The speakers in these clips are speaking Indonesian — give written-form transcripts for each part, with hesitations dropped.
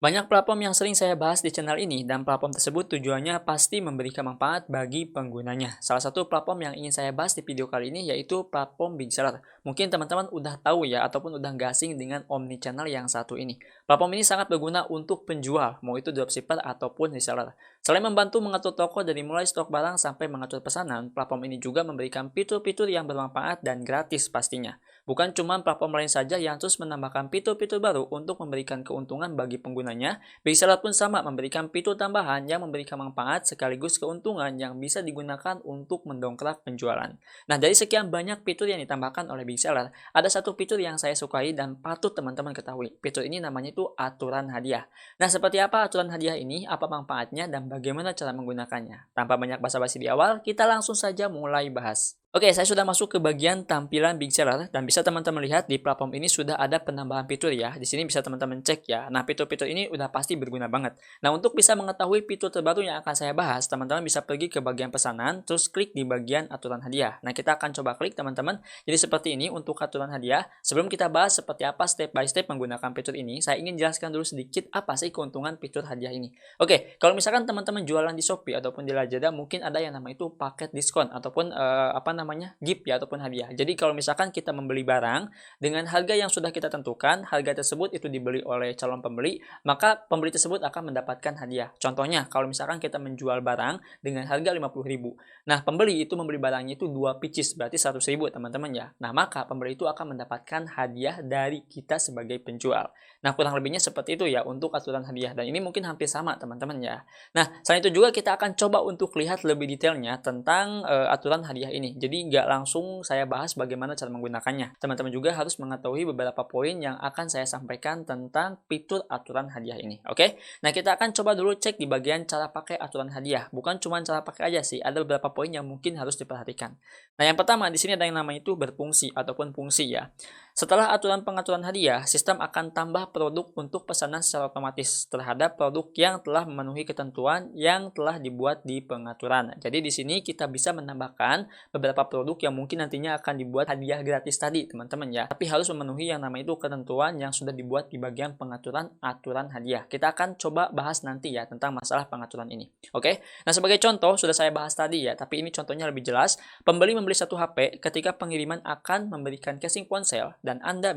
Banyak platform yang sering saya bahas di channel ini dan platform tersebut tujuannya pasti memberikan manfaat bagi penggunanya. Salah satu platform yang ingin saya bahas di video kali ini yaitu platform Big Seller. Mungkin teman-teman udah tahu ya ataupun udah nggak asing dengan omnichannel yang satu ini. Platform ini sangat berguna untuk penjual, mau itu dropshipper ataupun reseller. Selain membantu mengatur toko dari mulai stok barang sampai mengatur pesanan, platform ini juga memberikan fitur-fitur yang bermanfaat dan gratis pastinya. Bukan cuma platform lain saja yang terus menambahkan fitur-fitur baru untuk memberikan keuntungan bagi penggunanya, Reseller pun sama memberikan fitur tambahan yang memberikan manfaat sekaligus keuntungan yang bisa digunakan untuk mendongkrak penjualan. Nah, dari sekian banyak fitur yang ditambahkan oleh Big Seller, ada satu fitur yang saya sukai dan patut teman-teman ketahui. Fitur ini namanya itu aturan hadiah. Nah, seperti apa aturan hadiah ini, apa manfaatnya, dan bagaimana cara menggunakannya? Tanpa banyak basa-basi di awal, kita langsung saja mulai bahas. Oke, saya sudah masuk ke bagian tampilan Big Seller dan bisa teman-teman lihat di platform ini sudah ada penambahan fitur ya. Di sini bisa teman-teman cek ya. Nah, fitur-fitur ini udah pasti berguna banget. Nah, untuk bisa mengetahui fitur terbaru yang akan saya bahas, teman-teman bisa pergi ke bagian pesanan, terus klik di bagian aturan hadiah. Nah, kita akan coba klik teman-teman. Jadi seperti ini untuk aturan hadiah. Sebelum kita bahas seperti apa step by step menggunakan fitur ini, saya ingin jelaskan dulu sedikit apa sih keuntungan fitur hadiah ini. Oke, kalau misalkan teman-teman jualan di Shopee ataupun di Lazada, mungkin ada yang namanya itu paket diskon ataupun gift ya ataupun hadiah. Jadi kalau misalkan kita membeli barang dengan harga yang sudah kita tentukan, harga tersebut itu dibeli oleh calon pembeli, maka pembeli tersebut akan mendapatkan hadiah. Contohnya, kalau misalkan kita menjual barang dengan harga 50.000. Nah, pembeli itu membeli barangnya itu 2 pieces, berarti 100.000 teman-teman ya. Nah, maka pembeli itu akan mendapatkan hadiah dari kita sebagai penjual. Nah, kurang lebihnya seperti itu ya untuk aturan hadiah dan ini mungkin hampir sama teman-teman ya. Nah, selain itu juga kita akan coba untuk lihat lebih detailnya tentang aturan hadiah ini. Jadi nggak langsung saya bahas bagaimana cara menggunakannya. Teman-teman juga harus mengetahui beberapa poin yang akan saya sampaikan tentang fitur aturan hadiah ini. Oke? Nah, kita akan coba dulu cek di bagian cara pakai aturan hadiah. Bukan cuma cara pakai aja sih, ada beberapa poin yang mungkin harus diperhatikan. Nah, yang pertama di sini ada yang namanya itu berfungsi ataupun fungsi ya. Setelah aturan pengaturan hadiah, sistem akan tambah produk untuk pesanan secara otomatis terhadap produk yang telah memenuhi ketentuan yang telah dibuat di pengaturan. Jadi di sini kita bisa menambahkan beberapa produk yang mungkin nantinya akan dibuat hadiah gratis tadi, teman-teman ya. Tapi harus memenuhi yang namanya itu ketentuan yang sudah dibuat di bagian pengaturan aturan hadiah. Kita akan coba bahas nanti ya tentang masalah pengaturan ini. Oke? Nah, sebagai contoh sudah saya bahas tadi ya, tapi ini contohnya lebih jelas. Pembeli membeli satu HP ketika pengiriman akan memberikan casing ponsel dan Anda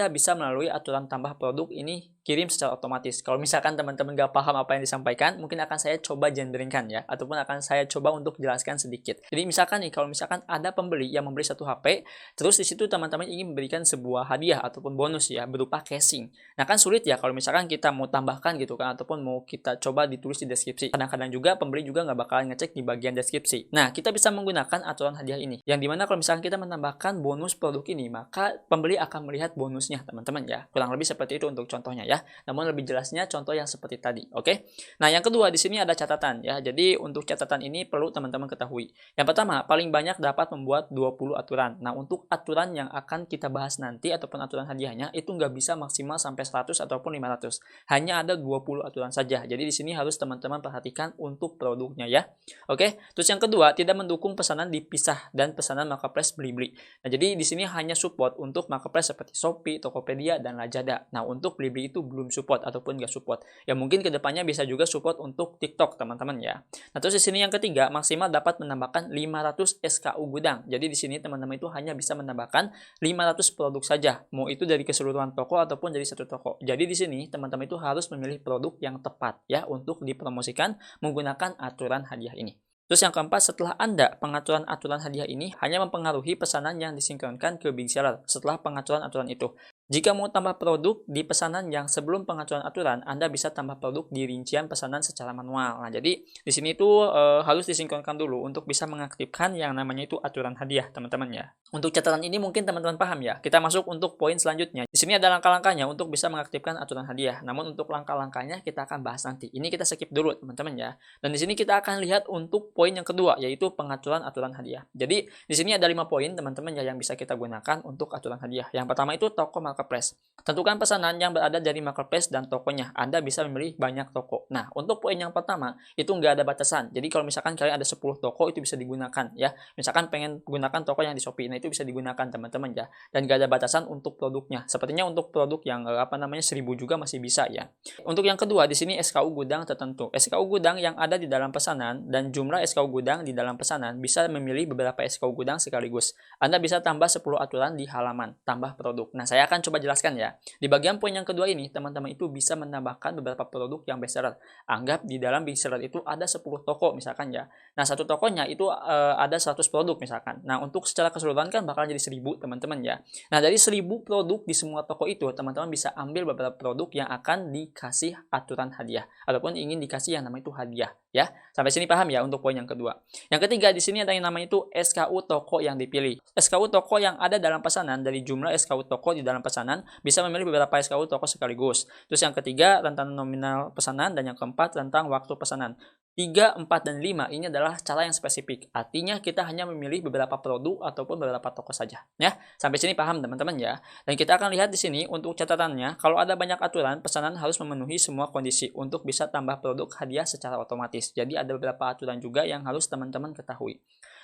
bisa melalui aturan tambah produk ini kirim secara otomatis. Kalau misalkan teman-teman nggak paham apa yang disampaikan, mungkin akan saya coba genderingkan ya, ataupun akan saya coba untuk jelaskan sedikit. Jadi misalkan nih, kalau misalkan ada pembeli yang membeli satu HP, terus di situ teman-teman ingin memberikan sebuah hadiah ataupun bonus ya, berupa casing. Nah kan sulit ya kalau misalkan kita mau tambahkan gitu kan, ataupun mau kita coba ditulis di deskripsi. Kadang-kadang juga pembeli juga nggak bakalan ngecek di bagian deskripsi. Nah, kita bisa menggunakan aturan hadiah ini. Yang dimana kalau misalkan kita menambahkan bonus produk ini, maka pembeli akan melihat bonusnya teman-teman ya. Kurang lebih seperti itu untuk contohnya ya. Namun lebih jelasnya contoh yang seperti tadi, oke? Nah, yang kedua di sini ada catatan ya. Jadi untuk catatan ini perlu teman-teman ketahui. Yang pertama, paling banyak dapat membuat 20 aturan. Nah, untuk aturan yang akan kita bahas nanti ataupun aturan hadiahnya itu nggak bisa maksimal sampai 100 ataupun 500. Hanya ada 20 aturan saja. Jadi di sini harus teman-teman perhatikan untuk produknya ya. Oke? Terus yang kedua, tidak mendukung pesanan dipisah dan pesanan marketplace beli-beli. Nah, jadi di sini hanya support untuk marketplace seperti Shopee, Tokopedia, dan Lazada. Nah, untuk beli-beli itu belum support ataupun nggak support. Ya mungkin kedepannya bisa juga support untuk TikTok teman-teman ya. Nah, terus di sini yang ketiga, maksimal dapat menambahkan 500 SKU gudang. Jadi di sini teman-teman itu hanya bisa menambahkan 500 produk saja. Mau itu dari keseluruhan toko ataupun dari satu toko. Jadi di sini teman-teman itu harus memilih produk yang tepat ya untuk dipromosikan menggunakan aturan hadiah ini. Terus yang keempat, setelah Anda, pengaturan aturan hadiah ini hanya mempengaruhi pesanan yang disinkronkan ke Big Seller setelah pengaturan aturan itu. Jika mau tambah produk di pesanan yang sebelum pengaturan aturan, Anda bisa tambah produk di rincian pesanan secara manual. Nah, jadi di sini itu harus disinkronkan dulu untuk bisa mengaktifkan yang namanya itu aturan hadiah, teman-teman ya. Untuk catatan ini mungkin teman-teman paham ya. Kita masuk untuk poin selanjutnya. Di sini ada langkah-langkahnya untuk bisa mengaktifkan aturan hadiah. Namun untuk langkah-langkahnya kita akan bahas nanti. Ini kita skip dulu, teman-teman ya. Dan di sini kita akan lihat untuk poin yang kedua, yaitu pengaturan aturan hadiah. Jadi di sini ada 5 poin, teman-teman ya, yang bisa kita gunakan untuk aturan hadiah. Yang pertama itu toko marketplace marketplace. Tentukan pesanan yang berada dari marketplace dan tokonya. Anda bisa memilih banyak toko. Nah, untuk poin yang pertama, itu nggak ada batasan. Jadi kalau misalkan kalian ada 10 toko, itu bisa digunakan ya. Misalkan pengen gunakan toko yang di Shopee, nah itu bisa digunakan teman-teman ya. Dan nggak ada batasan untuk produknya. Sepertinya untuk produk yang 1000 juga masih bisa ya. Untuk yang kedua, di sini SKU gudang tertentu. SKU gudang yang ada di dalam pesanan dan jumlah SKU gudang di dalam pesanan bisa memilih beberapa SKU gudang sekaligus. Anda bisa tambah 10 aturan di halaman, tambah produk. Nah, saya akan coba jelaskan ya. Di bagian poin yang kedua ini, teman-teman itu bisa menambahkan beberapa produk yang bestseller. Anggap di dalam bestseller itu ada 10 toko misalkan ya. Nah, satu tokonya itu ada 100 produk misalkan. Nah, untuk secara keseluruhan kan bakal jadi 1000 teman-teman ya. Nah, dari 1000 produk di semua toko itu, teman-teman bisa ambil beberapa produk yang akan dikasih aturan hadiah. Ataupun ingin dikasih yang namanya itu hadiah ya. Sampai sini paham ya untuk poin yang kedua. Yang ketiga, di sini ada yang namanya itu SKU toko yang dipilih. SKU toko yang ada dalam pesanan, dari jumlah SKU toko di dalam pesanan bisa memilih beberapa SKU toko sekaligus. Terus yang ketiga, rentang nominal pesanan, dan yang keempat, rentang waktu pesanan. 3, 4, dan 5 ini adalah cara yang spesifik. Artinya kita hanya memilih beberapa produk ataupun beberapa toko saja. Ya, sampai sini paham teman-teman ya. Dan kita akan lihat di sini untuk catatannya, kalau ada banyak aturan, pesanan harus memenuhi semua kondisi untuk bisa tambah produk hadiah secara otomatis. Jadi ada beberapa aturan juga yang harus teman-teman ketahui.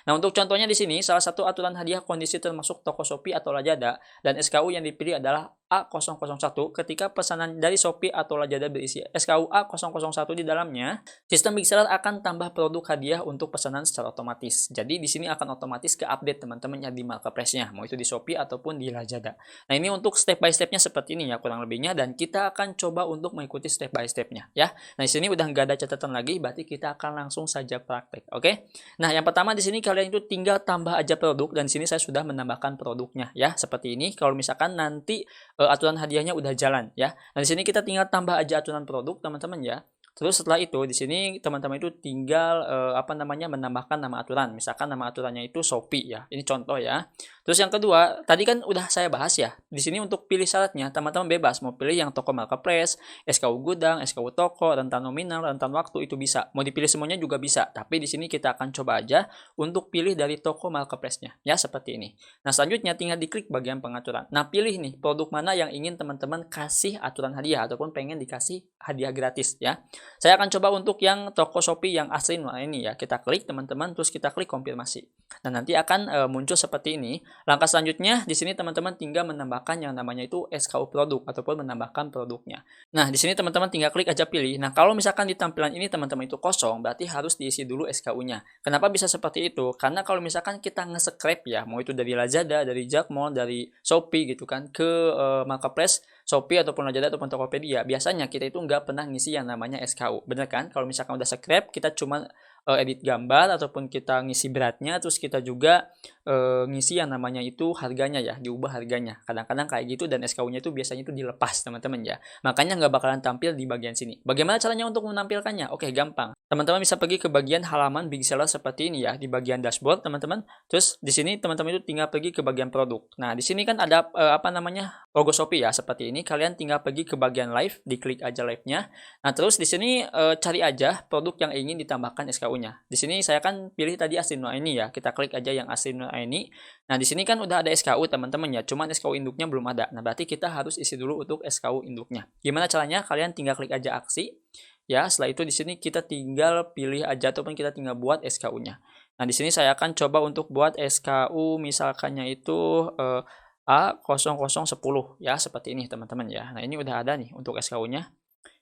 Nah, untuk contohnya di sini, salah satu aturan hadiah kondisi termasuk toko Shopee atau Lazada, dan SKU yang dipilih adalah A001 ketika pesanan dari Shopee atau Lazada berisi SKU A001 di dalamnya, sistem Big Seller akan tambah produk hadiah untuk pesanan secara otomatis. Jadi di sini akan otomatis ke-update teman-teman ya di marketplace-nya, mau itu di Shopee ataupun di Lazada. Nah, ini untuk step by step-nya seperti ini ya kurang lebihnya, dan kita akan coba untuk mengikuti step by step-nya ya. Nah, di sini udah nggak ada catatan lagi, berarti kita akan langsung saja praktek. Oke? Nah, yang pertama di sini kalian itu tinggal tambah aja produk, dan di sini saya sudah menambahkan produknya ya, seperti ini. Kalau misalkan nanti aturan hadiahnya udah jalan ya. Nah, di sini kita tinggal tambah aja aturan produk teman-teman ya. Terus setelah itu di sini teman-teman itu tinggal menambahkan nama aturan. Misalkan nama aturannya itu Shopee ya. Ini contoh ya. Terus yang kedua, tadi kan udah saya bahas ya. Di sini untuk pilih syaratnya, teman-teman bebas mau pilih yang toko marketplace, SKU gudang, SKU toko, rentan nominal, rentan waktu, itu bisa. Mau dipilih semuanya juga bisa. Tapi di sini kita akan coba aja untuk pilih dari toko marketplace-nya ya, seperti ini. Nah, selanjutnya tinggal diklik bagian pengaturan. Nah, pilih nih produk mana yang ingin teman-teman kasih aturan hadiah ataupun pengen dikasih hadiah gratis ya. Saya akan coba untuk yang toko Shopee yang asli ini ya. Kita klik teman-teman, terus kita klik konfirmasi. Nah, nanti akan muncul seperti ini. Langkah selanjutnya di sini teman-teman tinggal menambahkan yang namanya itu SKU produk ataupun menambahkan produknya. Nah, di sini teman-teman tinggal klik aja pilih. Nah, kalau misalkan di tampilan ini teman-teman itu kosong, berarti harus diisi dulu SKU-nya. Kenapa bisa seperti itu? Karena kalau misalkan kita nge-scrap ya, mau itu dari Lazada, dari Jakmall, dari Shopee gitu kan, ke marketplace Shopee ataupun Lazada ataupun Tokopedia, biasanya kita itu nggak pernah ngisi yang namanya SKU. Bener kan? Kalau misalkan udah scrap, kita cuma edit gambar ataupun kita ngisi beratnya, terus kita juga ngisi yang namanya itu harganya ya, diubah harganya. Kadang-kadang kayak gitu, dan SKU-nya itu biasanya itu dilepas teman-teman ya. Makanya nggak bakalan tampil di bagian sini. Bagaimana caranya untuk menampilkannya? Oke, gampang. Teman-teman bisa pergi ke bagian halaman Big Seller seperti ini ya, di bagian dashboard teman-teman. Terus di sini teman-teman itu tinggal pergi ke bagian produk. Nah, di sini kan ada logo Shopee ya, seperti ini. Kalian tinggal pergi ke bagian live, diklik aja live-nya. Nah, terus di sini cari aja produk yang ingin ditambahkan SKU-nya. Di sini saya kan pilih tadi Aslindo ini ya. Kita klik aja yang Aslindo ini. Nah, di sini kan udah ada SKU teman-teman ya. Cuman SKU induknya belum ada. Nah, berarti kita harus isi dulu untuk SKU induknya. Gimana caranya? Kalian tinggal klik aja aksi. Ya, setelah itu di sini kita tinggal pilih aja ataupun kita tinggal buat SKU-nya. Nah, di sini saya akan coba untuk buat SKU misalkannya itu A0010 ya, seperti ini teman-teman ya. Nah, ini udah ada nih untuk SKU-nya.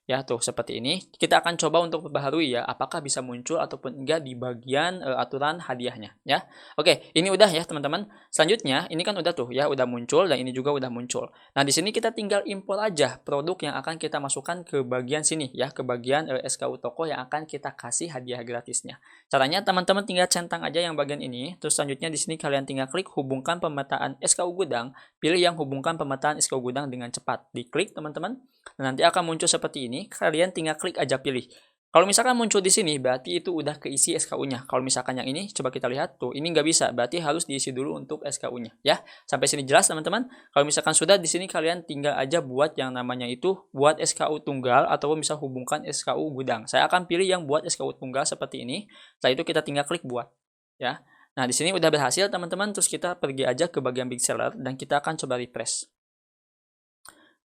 Ya, tuh seperti ini. Kita akan coba untuk perbaharui ya, apakah bisa muncul ataupun enggak di bagian aturan hadiahnya ya. Oke, ini udah ya teman-teman. Selanjutnya, ini kan udah tuh ya, udah muncul, dan ini juga udah muncul. Nah, di sini kita tinggal import aja produk yang akan kita masukkan ke bagian sini ya, ke bagian SKU toko yang akan kita kasih hadiah gratisnya. Caranya teman-teman tinggal centang aja yang bagian ini. Terus selanjutnya di sini kalian tinggal klik hubungkan pemetaan SKU gudang. Pilih yang hubungkan pemetaan SKU gudang dengan cepat. Diklik teman-teman. Nah, nanti akan muncul seperti ini. Kalian tinggal klik aja pilih. Kalau misalkan muncul di sini, berarti itu udah keisi SKU-nya. Kalau misalkan yang ini, coba kita lihat tuh, ini nggak bisa, berarti harus diisi dulu untuk SKU-nya, ya. Sampai sini jelas teman-teman. Kalau misalkan sudah, di sini kalian tinggal aja buat yang namanya itu buat SKU tunggal ataupun bisa hubungkan SKU gudang. Saya akan pilih yang buat SKU tunggal seperti ini. Setelah itu kita tinggal klik buat, ya. Nah, di sini udah berhasil teman-teman. Terus kita pergi aja ke bagian Big Seller dan kita akan coba refresh.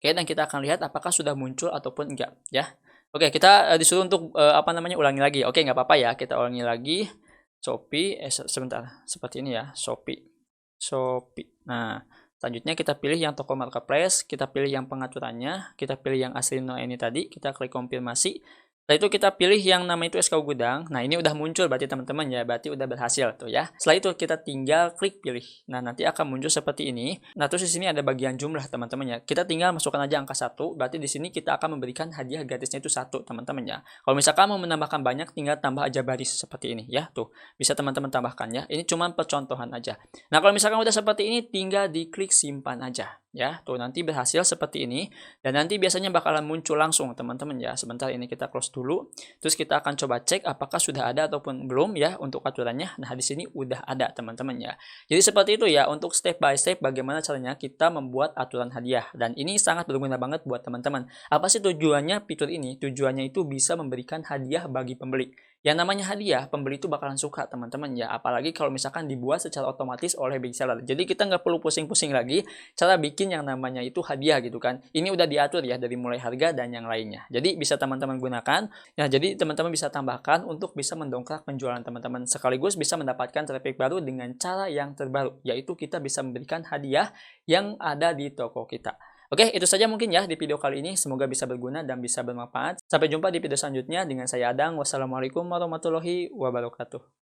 Oke, dan kita akan lihat apakah sudah muncul ataupun enggak ya. Oke, kita, disuruh untuk, ulangi lagi. Oke, nggak apa-apa ya, kita ulangi lagi. Shopee, sebentar, seperti ini ya, Shopee. Shopee. Nah, selanjutnya kita pilih yang toko marketplace, kita pilih yang pengaturannya, kita pilih yang asli no ini tadi, kita klik konfirmasi. Setelah itu kita pilih yang nama itu SKU gudang. Nah, ini udah muncul berarti teman-teman ya, berarti udah berhasil tuh ya. Setelah itu kita tinggal klik pilih. Nah, nanti akan muncul seperti ini. Nah, terus di sini ada bagian jumlah teman-teman ya. Kita tinggal masukkan aja angka 1, berarti di sini kita akan memberikan hadiah gratisnya itu 1 teman-teman ya. Kalau misalkan mau menambahkan banyak, tinggal tambah aja baris seperti ini ya. Tuh, bisa teman-teman tambahkan ya. Ini cuma percontohan aja. Nah, kalau misalkan udah seperti ini, tinggal diklik simpan aja ya. Tuh, nanti berhasil seperti ini. Dan nanti biasanya bakalan muncul langsung teman-teman ya. Sebentar ini kita close dulu. Terus kita akan coba cek apakah sudah ada ataupun belum ya untuk aturannya. Nah, di sini udah ada teman-teman ya. Jadi seperti itu ya untuk step by step bagaimana caranya kita membuat aturan hadiah. Dan ini sangat berguna banget buat teman-teman. Apa sih tujuannya fitur ini? Tujuannya itu bisa memberikan hadiah bagi pembeli. Yang namanya hadiah, pembeli itu bakalan suka teman-teman ya. Apalagi kalau misalkan dibuat secara otomatis oleh big seller. Jadi kita nggak perlu pusing-pusing lagi cara bikin yang namanya itu hadiah gitu kan. Ini udah diatur ya dari mulai harga dan yang lainnya. Jadi bisa teman-teman gunakan. Ya, jadi teman-teman bisa tambahkan untuk bisa mendongkrak penjualan teman-teman. Sekaligus bisa mendapatkan traffic baru dengan cara yang terbaru. Yaitu kita bisa memberikan hadiah yang ada di toko kita. Oke, itu saja mungkin ya di video kali ini. Semoga bisa berguna dan bisa bermanfaat. Sampai jumpa di video selanjutnya dengan saya Adang. Wassalamualaikum warahmatullahi wabarakatuh.